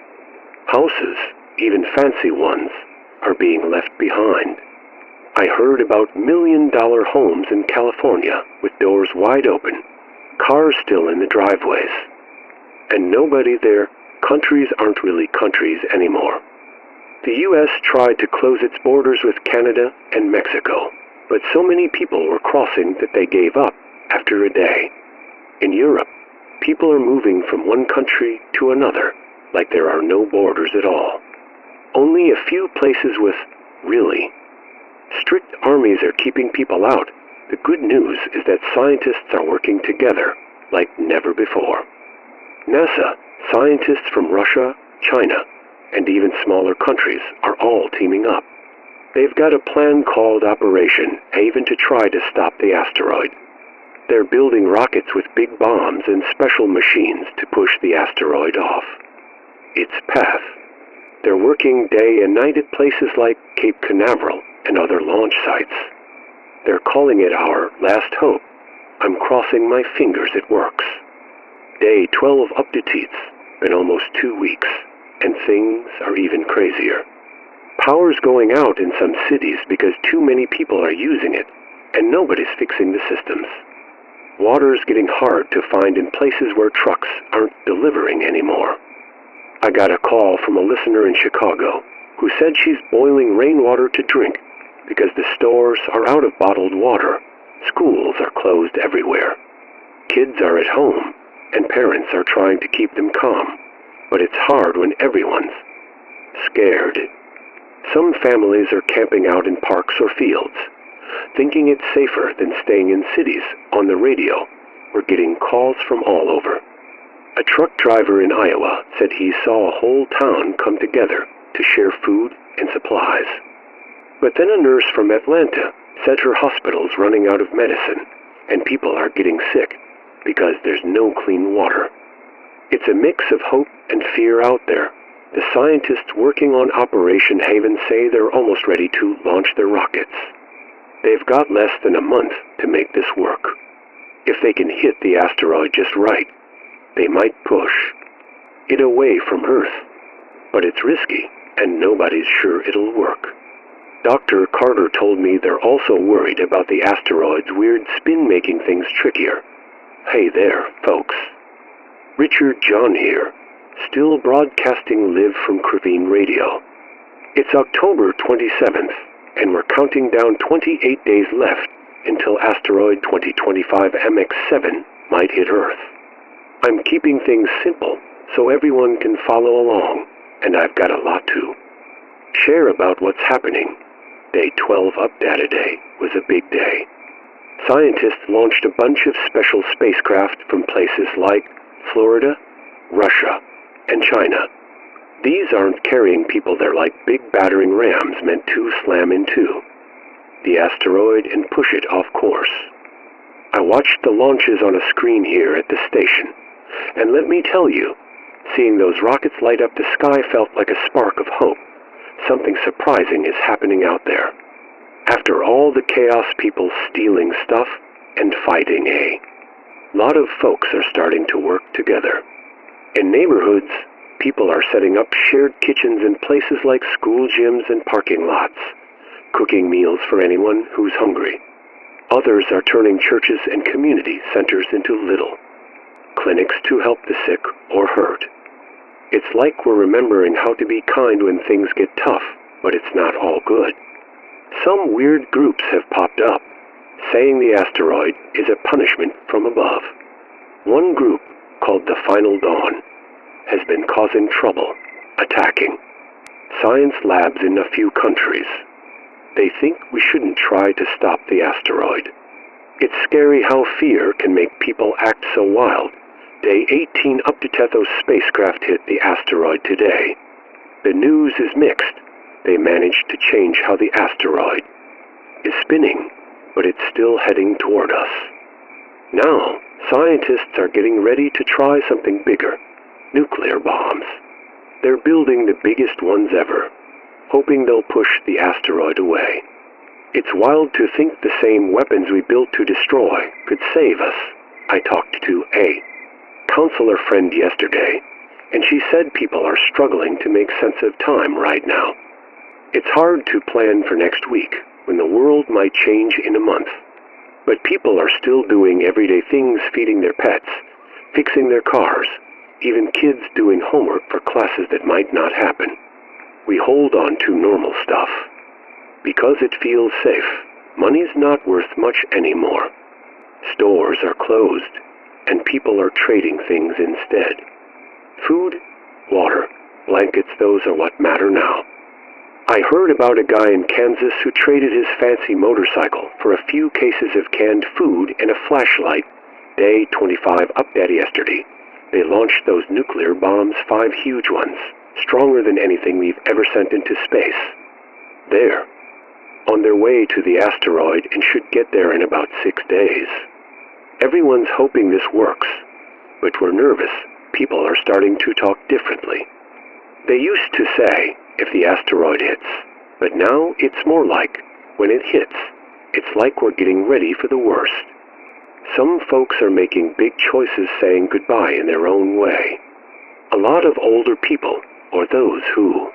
Houses, even fancy ones, are being left behind. I heard about million-dollar homes in California with doors wide open, cars still in the driveways, and nobody there. Countries aren't really countries anymore. The U.S. tried to close its borders with Canada and Mexico, but so many people were crossing that they gave up after a day. In Europe, people are moving from one country to another like there are no borders at all. Only a few places with really strict armies are keeping people out. The good news is that scientists are working together like never before. NASA, scientists from Russia, China, and even smaller countries are all teaming up. They've got a plan called Operation Haven to try to stop the asteroid. They're building rockets with big bombs and special machines to push the asteroid off its path. They're working day and night at places like Cape Canaveral and other launch sites. They're calling it our last hope. I'm crossing my fingers it works. Day 12 up to Teats, been almost 2 weeks, and things are even crazier. Power's going out in some cities because too many people are using it, and nobody's fixing the systems. Water's getting hard to find in places where trucks aren't delivering anymore. I got a call from a listener in Chicago who said she's boiling rainwater to drink because the stores are out of bottled water. Schools are closed everywhere. Kids are at home, and parents are trying to keep them calm. But it's hard when everyone's scared. Some families are camping out in parks or fields, thinking it's safer than staying in cities. On the radio, we're getting calls from all over. A truck driver in Iowa said he saw a whole town come together to share food and supplies. But then a nurse from Atlanta said her hospital's running out of medicine, and people are getting sick because there's no clean water. It's a mix of hope and fear out there. The scientists working on Operation Haven say they're almost ready to launch their rockets. They've got less than a month to make this work. If they can hit the asteroid just right, they might push it away from Earth. But it's risky, and nobody's sure it'll work. Dr. Carter told me they're also worried about the asteroid's weird spin making things trickier. Hey there, folks. Richard John here, still broadcasting live from Crevene Radio. It's October 27th, and we're counting down 28 days left until asteroid 2025 MX7 might hit Earth. I'm keeping things simple so everyone can follow along, and I've got a lot to share about what's happening. Day 12 up data day was a big day. Scientists launched a bunch of special spacecraft from places like Florida, Russia, and China. These aren't carrying people, they're like big battering rams meant to slam into the asteroid and push it off course. I watched the launches on a screen here at the station, and let me tell you, seeing those rockets light up the sky felt like a spark of hope. Something surprising is happening out there. After all the chaos, people stealing stuff and fighting, a lot of folks are starting to work together. In neighborhoods, people are setting up shared kitchens in places like school gyms and parking lots, cooking meals for anyone who's hungry. Others are turning churches and community centers into little clinics to help the sick or hurt. It's like we're remembering how to be kind when things get tough, but it's not all good. Some weird groups have popped up, saying the asteroid is a punishment from above. One group, called the Final Dawn, has been causing trouble, attacking science labs in a few countries. They think we shouldn't try to stop the asteroid. It's scary how fear can make people act so wild. Day 18 up to Tethos spacecraft hit the asteroid today. The news is mixed. They managed to change how the asteroid is spinning, but it's still heading toward us. Now, scientists are getting ready to try something bigger, nuclear bombs. They're building the biggest ones ever, hoping they'll push the asteroid away. It's wild to think the same weapons we built to destroy could save us. I talked to a counselor friend yesterday, and she said people are struggling to make sense of time right now. It's hard to plan for next week when the world might change in a month. But people are still doing everyday things, feeding their pets, fixing their cars, even kids doing homework for classes that might not happen. We hold on to normal stuff. Because it feels safe, money's not worth much anymore. Stores are closed, and people are trading things instead. Food, water, blankets, those are what matter now. I heard about a guy in Kansas who traded his fancy motorcycle for a few cases of canned food and a flashlight. Day 25 update yesterday. They launched those nuclear bombs, 5 huge ones, stronger than anything we've ever sent into space. They're on their way to the asteroid and should get there in about 6 days. Everyone's hoping this works, but we're nervous. People are starting to talk differently. They used to say, if the asteroid hits, but now it's more like, when it hits, it's like we're getting ready for the worst. Some folks are making big choices, saying goodbye in their own way. A lot of older people, or those who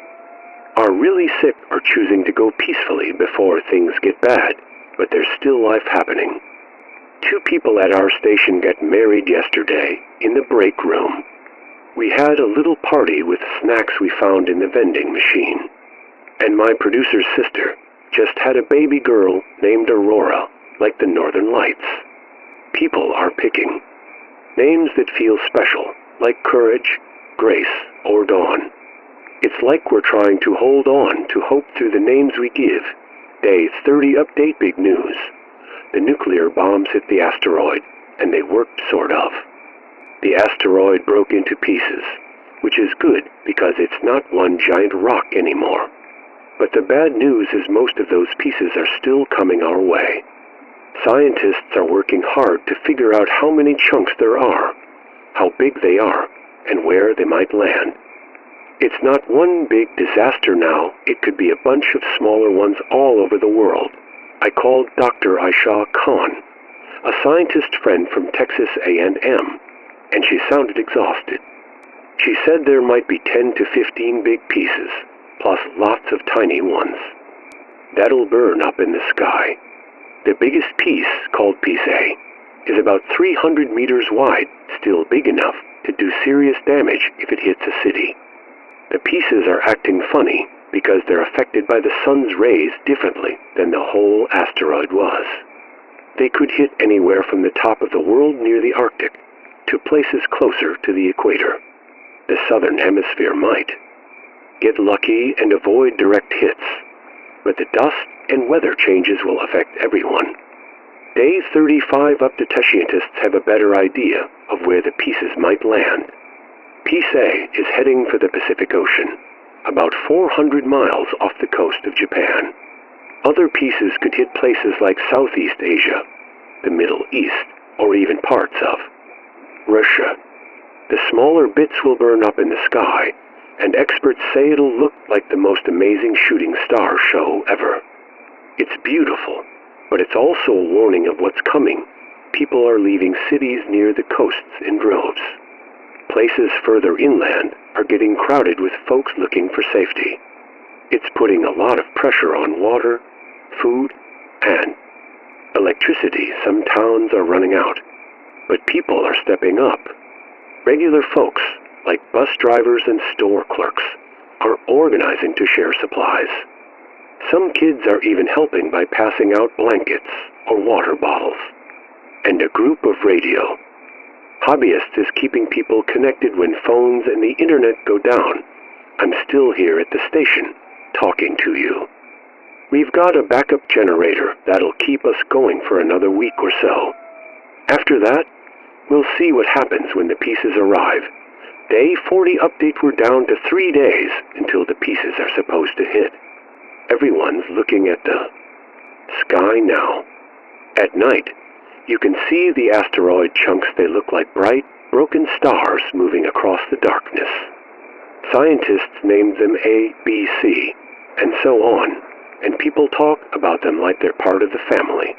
are really sick, are choosing to go peacefully before things get bad, but there's still life happening. 2 people at our station got married yesterday in the break room. We had a little party with snacks we found in the vending machine. And my producer's sister just had a baby girl named Aurora, like the Northern Lights. People are picking names that feel special, like Courage, Grace, or Dawn. It's like we're trying to hold on to hope through the names we give. Day 30 update, big news. The nuclear bombs hit the asteroid, and they worked sort of. The asteroid broke into pieces, which is good because it's not one giant rock anymore. But the bad news is most of those pieces are still coming our way. Scientists are working hard to figure out how many chunks there are, how big they are, and where they might land. It's not one big disaster now, it could be a bunch of smaller ones all over the world. I called Dr. Aisha Khan, a scientist friend from Texas A&M, and she sounded exhausted. She said there might be 10 to 15 big pieces, plus lots of tiny ones. That'll burn up in the sky. The biggest piece, called Piece A, is about 300 meters wide, still big enough to do serious damage if it hits a city. The pieces are acting funny because they're affected by the sun's rays differently than the whole asteroid was. They could hit anywhere from the top of the world near the Arctic to places closer to the equator. The southern hemisphere might get lucky and avoid direct hits, but the dust and weather changes will affect everyone. Day 35 up to scientists have a better idea of where the pieces might land. Piece A is heading for the Pacific Ocean, about 400 miles off the coast of Japan. Other pieces could hit places like Southeast Asia, the Middle East, or even parts of Russia. The smaller bits will burn up in the sky, and experts say it'll look like the most amazing shooting star show ever. It's beautiful, but it's also a warning of what's coming. People are leaving cities near the coasts in droves. Places further inland are getting crowded with folks looking for safety. It's putting a lot of pressure on water, food, and electricity. Some towns are running out, but people are stepping up. Regular folks, like bus drivers and store clerks, are organizing to share supplies. Some kids are even helping by passing out blankets or water bottles. And a group of radio hobbyists is keeping people connected when phones and the internet go down. I'm still here at the station, talking to you. We've got a backup generator that'll keep us going for another week or so. After that, we'll see what happens when the pieces arrive. Day 40 update, we're down to 3 days until the pieces are supposed to hit. Everyone's looking at the sky now. At night, you can see the asteroid chunks. They look like bright, broken stars moving across the darkness. Scientists named them A, B, C, and so on, and people talk about them like they're part of the family.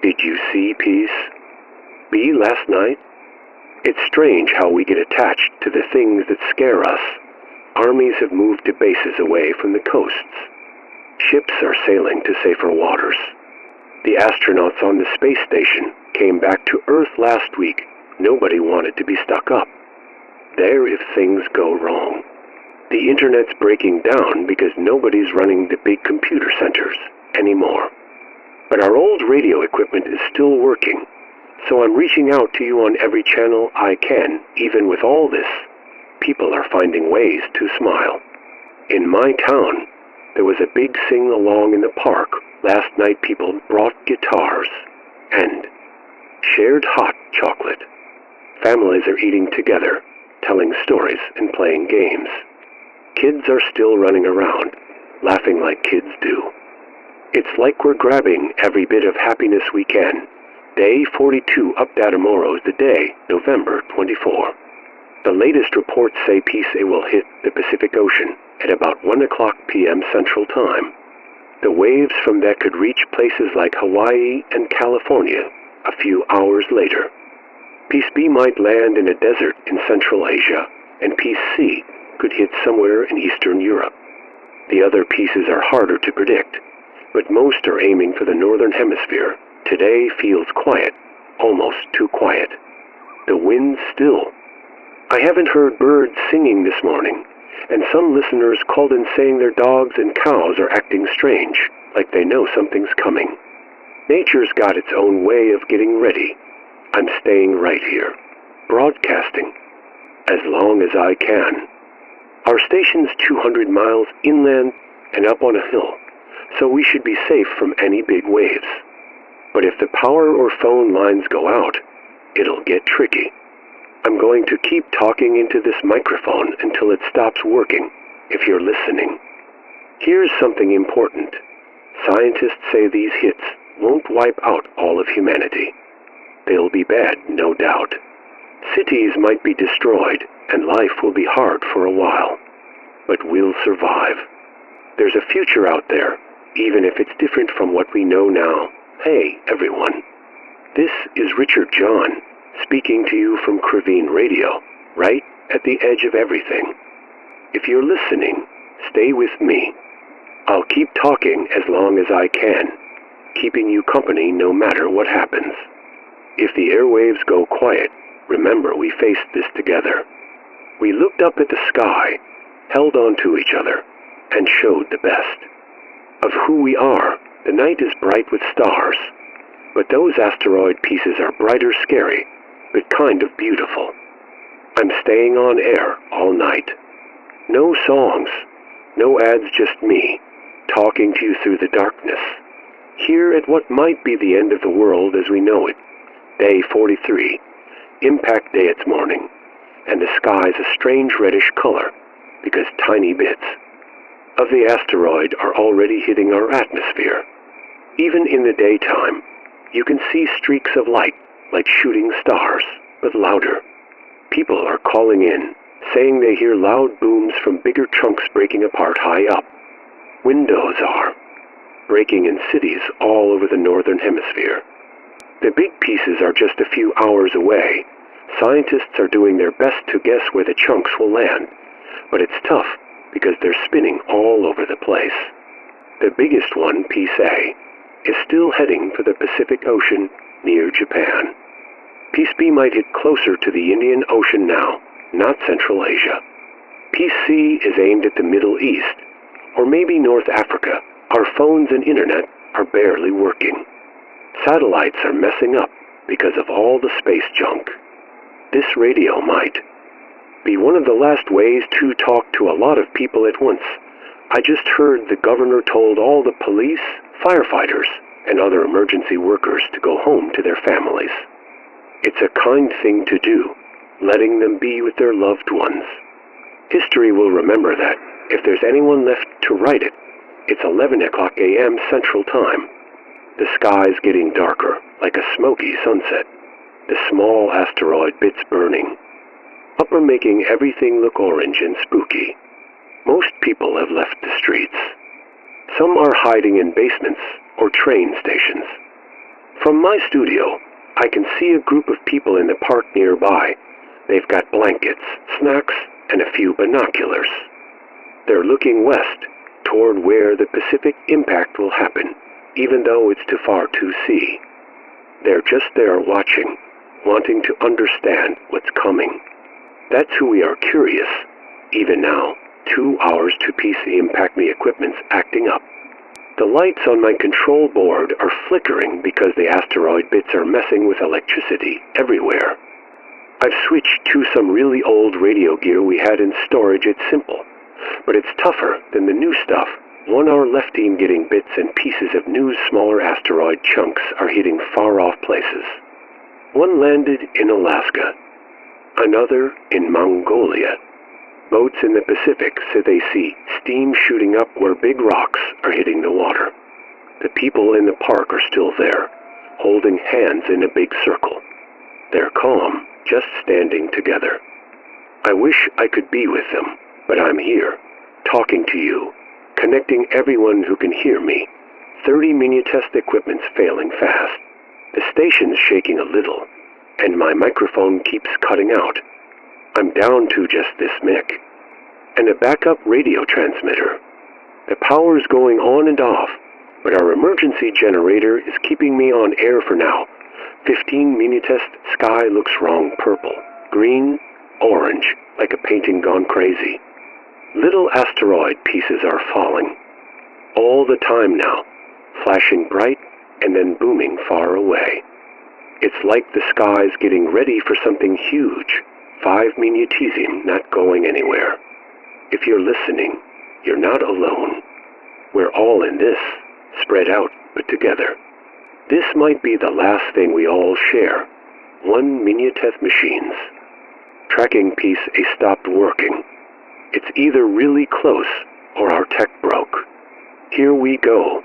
Did you see piece B last night? It's strange how we get attached to the things that scare us. Armies have moved to bases away from the coasts. Ships are sailing to safer waters. The astronauts on the space station came back to Earth last week. Nobody wanted to be stuck up there if things go wrong. The internet's breaking down because nobody's running the big computer centers anymore. But our old radio equipment is still working, so I'm reaching out to you on every channel I can. Even with all this, people are finding ways to smile. In my town, there was a big sing-along in the park. Last night people brought guitars and shared hot chocolate. Families are eating together, telling stories and playing games. Kids are still running around, laughing like kids do. It's like we're grabbing every bit of happiness we can. Day 42 update tomorrow is the day, November 24. The latest reports say peace will hit the Pacific Ocean at about 1 o'clock p.m. Central Time. The waves from that could reach places like Hawaii and California a few hours later. Piece B might land in a desert in Central Asia, and Piece C could hit somewhere in Eastern Europe. The other pieces are harder to predict, but most are aiming for the Northern Hemisphere. Today feels quiet, almost too quiet. The wind's still. I haven't heard birds singing this morning, and some listeners called in saying their dogs and cows are acting strange, like they know something's coming. Nature's got its own way of getting ready. I'm staying right here, broadcasting, as long as I can. Our station's 200 miles inland and up on a hill, so we should be safe from any big waves. But if the power or phone lines go out, it'll get tricky. I'm going to keep talking into this microphone until it stops working, if you're listening. Here's something important. Scientists say these hits won't wipe out all of humanity. They'll be bad, no doubt. Cities might be destroyed, and life will be hard for a while. But we'll survive. There's a future out there, even if it's different from what we know now. Hey, everyone. This is Richard John, speaking to you from Crevine Radio, right at the edge of everything. If you're listening, stay with me. I'll keep talking as long as I can, keeping you company no matter what happens. If the airwaves go quiet, remember we faced this together. We looked up at the sky, held on to each other, and showed the best of who we are. The night is bright with stars, but those asteroid pieces are brighter, scary, but kind of beautiful. I'm staying on air all night. No songs, no ads, just me, talking to you through the darkness. Here at what might be the end of the world as we know it. Day 43, impact day it's morning, and the sky's a strange reddish color, because tiny bits of the asteroid are already hitting our atmosphere. Even in the daytime, you can see streaks of light, like shooting stars, but louder. People are calling in, saying they hear loud booms from bigger chunks breaking apart high up. Windows are breaking in cities all over the northern hemisphere. The big pieces are just a few hours away. Scientists are doing their best to guess where the chunks will land, but it's tough because they're spinning all over the place. The biggest one, Piece A, is still heading for the Pacific Ocean near Japan. Piece B might hit closer to the Indian Ocean now, not Central Asia. Piece C is aimed at the Middle East, or maybe North Africa. Our phones and internet are barely working. Satellites are messing up because of all the space junk. This radio might be one of the last ways to talk to a lot of people at once. I just heard the governor told all the police, firefighters, and other emergency workers to go home to their families. It's a kind thing to do, letting them be with their loved ones. History will remember that. If there's anyone left to write it, it's 11 o'clock a.m. Central Time. The sky's getting darker, like a smoky sunset. The small asteroid bits burning. Upper making everything look orange and spooky. Most people have left the streets. Some are hiding in basements or train stations. From my studio, I can see a group of people in the park nearby. They've got blankets, snacks, and a few binoculars. They're looking west, toward where the Pacific impact will happen, even though it's too far to see. They're just there watching, wanting to understand what's coming. That's who we are, curious. Even now, 2 hours to piece the impact me equipment's acting up. The lights on my control board are flickering because the asteroid bits are messing with electricity everywhere. I've switched to some really old radio gear we had in storage. It's simple, but it's tougher than the new stuff. 1 hour left in getting bits and pieces of new smaller asteroid chunks are hitting far-off places. One landed in Alaska, another in Mongolia. Boats in the Pacific say they see steam shooting up where big rocks are hitting the water. The people in the park are still there, holding hands in a big circle. They're calm, just standing together. I wish I could be with them, but I'm here, talking to you, connecting everyone who can hear me. 30 mini-test equipment's failing fast. The station's shaking a little, and my microphone keeps cutting out. I'm down to just this mic, and a backup radio transmitter. The power's going on and off, but our emergency generator is keeping me on air for now. 15 mini-test sky looks wrong purple, green, orange, like a painting gone crazy. Little asteroid pieces are falling. All the time now, flashing bright and then booming far away. It's like the sky's getting ready for something huge. 5 minutesium not going anywhere. If you're listening, you're not alone. We're all in this, spread out but together. This might be the last thing we all share. 1 miniateth machines. Tracking piece A stopped working. It's either really close or our tech broke. Here we go,